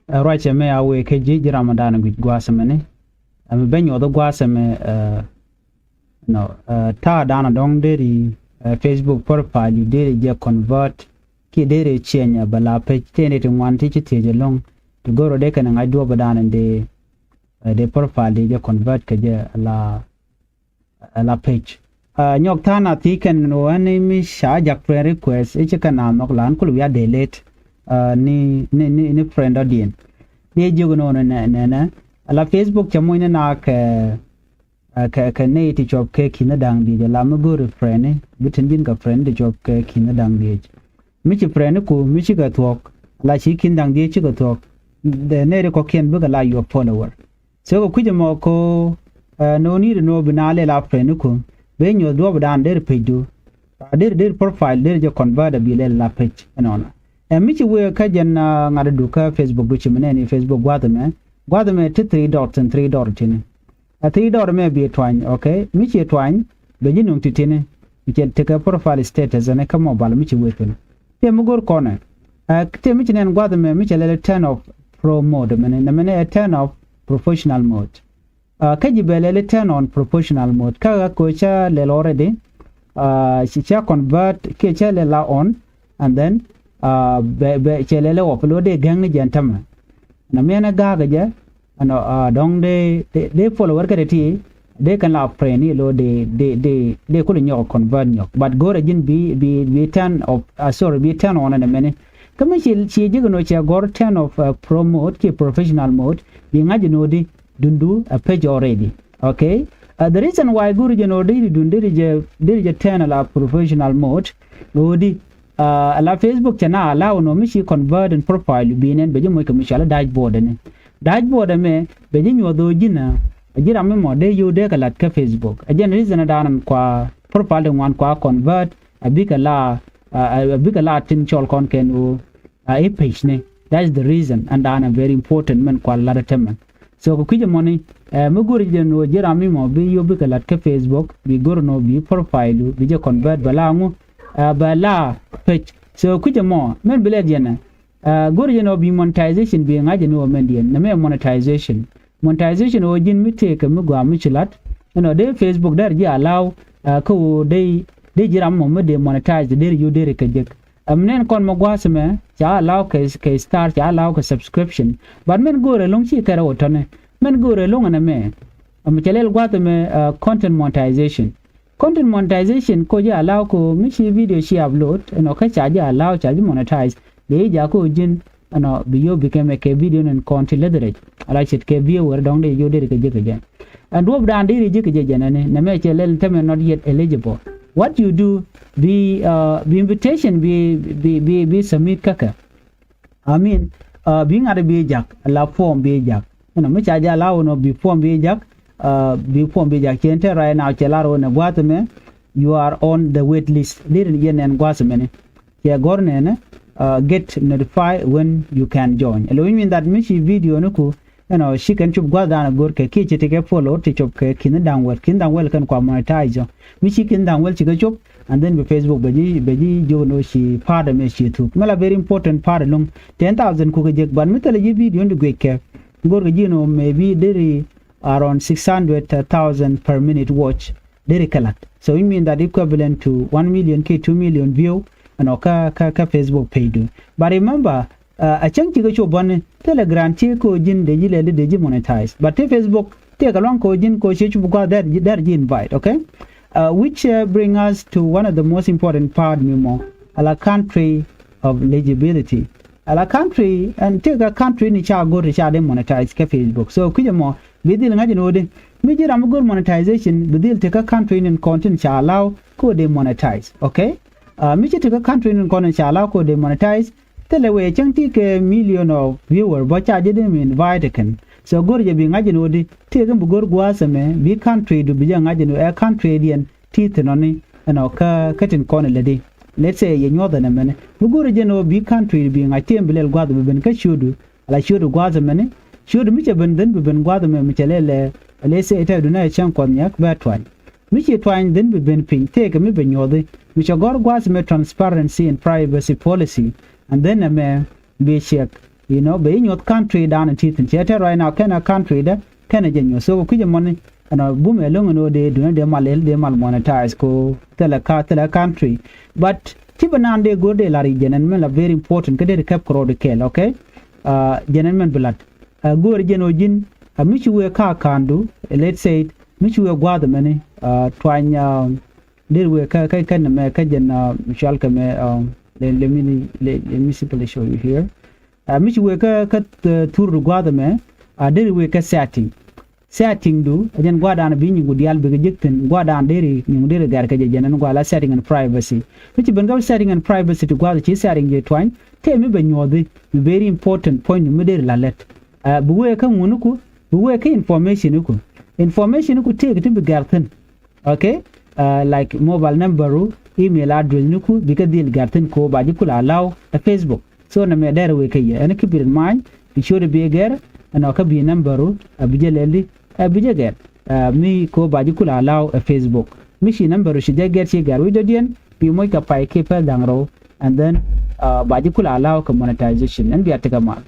right me awe ke ji Ramadan gwi gwasamene am benyo do gwasame no ta dana dong deri Facebook profile deri je convert ki deri chenya bala page tene to wanti ci teje long to goro de kan ngai do badana de profile je convert ke je la page nyok tana tiken no ani mi sha jak friend request e kana nok lan kulu ya delete ni friend odien ni jogo no na ala Facebook chamo ina na ka ne ti job ke kina dang di la mo go friend bitin bin ka friend di job ke kina dang di mi chi friend ko mi chi ga talk la chi kin dang di chi ga talk de ne ko ken bu ga la your follower so ko kujamo ko no need no binale la friend ko when you do down there page do their profile there je convert a bile la page non e mi ci we ka jen ngada du ka Facebook du ci mene Facebook gwada me 3 dots and 3 dot tin a 3 dot me be twine okay mi ci twine be jinum titine mi ci te ka profile status ne ka mobile mi ci we ken te mu gor kona te mi ci nen gwada me mi ci le 10 of pro mode mene 10 of professional mode kaji belele turn on proportional mode kaga ko cha le already she cha convert ke cha le la on and then be cha le upload de gang ni jantama na mena gaga ja ano dong de follower ka ti de kan la friend ni lo de ko nyo convert nyo but go regin be turn of sorry be turn on na mene kama chi jigo no cha go turn of promote ke professional mode bi ngaji no di dundu a page already okay the reason why guru jeno diri turn la professional mode odi la Facebook chana allow no mishi convert and profile binen beje mo commercial dashboard me beje nyodo jina ajira me mo de yude kalat ka Facebook ajen reason danan kwa profile wan kwa convert abika la tin chol kon ken o a page ne that's the reason and dana very important man kwa la teman so ko kuje money mo gori jeno jira mi mo bi yobi kalat ka Facebook bi gorno bi profile bi je convert balangu bala page so kuje mo men bile jena gori jeno bi monetization bi ngaje no men dien na me monetization o jin mi te ka mi gwa mi chilat no de Facebook dar ji allow ko de jira mo me de monetize de you de ka jek amnen kon mo gwasme cha allow ka start cha allow ka subscription but men gore long chi kara otone men gore long na me am chalel gwatme content monetization ko ja allow ko mi chi video chi upload no ka cha ja allow cha monetize de ja ko jin no bio became a video and content leverage ala chit ke viewer dong de yo de ka je and rob dan de je ka je na me chalel teme not yet eligible what you do be invitation be submit kaka I mean being at be jack la form be jack no me cha ja la no be form be jack chente right now chelaro na gwatme you are on the wait list didn't yen and gwasme ya gorne ne get notified when you can join elo mean that me video no ku she can chụp gwada gor ke ki chite follow to chụp ke kin downwell kan kwa monetize mi chi kin downwell chi chụp and then be Facebook beji jo no shi part me shi tu mala very important part long 10,000 ku ke ban mi tele video ndi ke gor ke no maybe there around 600,000 per minute watch there collect so it mean that equivalent to 1 million k 2 million view ka Facebook page but remember a chang chi go bon Telegram chi ko jin de jile de ji monetize but Facebook take along ko jin ko shi chu ga that ji invite okay which bring us to one of the most important part memo ala country of legibility ala country and take a country ni cha go cha de monetize ka Facebook so kujamo bidil ngaji no de mi jira mo go monetization bidil take a country in content cha allow ko de monetize okay mi take a country in content cha allow ko de monetize telewe chanti ke million of viewer bo cha je dem invite kan so gor je bi ngaji no di te gam gor gwasame bi country do bi ngaji no a country dian tite no ni ka katin kone ledi let's say ye nyoda na mene gor je no bi country bi ngati mbelel gwado ben ka shudu ala shudu gwasame ne shudu mi che ben den ben gwado me mi chelele let's say ita do na chan kon yak ba twan mi che twan den bi ben pin te ke mi ben nyode mi che gor gwasame transparency and privacy policy and then me be check you know be in your country down in teeth and theater right now can a country da can a genyo so ku money and boom along no de do de mal monetize ko tele country but tibanan de go de la region men la very important kede cap kro de kel okay gentlemen blood go region jin michi we ka kandu let's say michi we gwa the many twanya there we ka me ka jen michal ka me let me simply show you here michi we ka tur gwa the me there we ka setting do ajen gwa dan bi nyugo dial be jekten gwa dan deri nyugo deri gar ka jenen gwa la setting and privacy michi ben ga setting and privacy to gwa chi setting je twany te mi be nyodi very important point mi deri la let buwe ka ngunuku buwe ka information ku take to be garten okay like mobile number email address nuku because deal garten ko baji kula allow a Facebook so na me dere we kay and keep in mind be sure to be again and ka bi number abijeleli abijeger mi ko baji kula allow a Facebook mi shi number shi jeger shi gar we dodien bi moy ka pai ke pa dangro and then baji kula allow ka monetization and bi ataka mal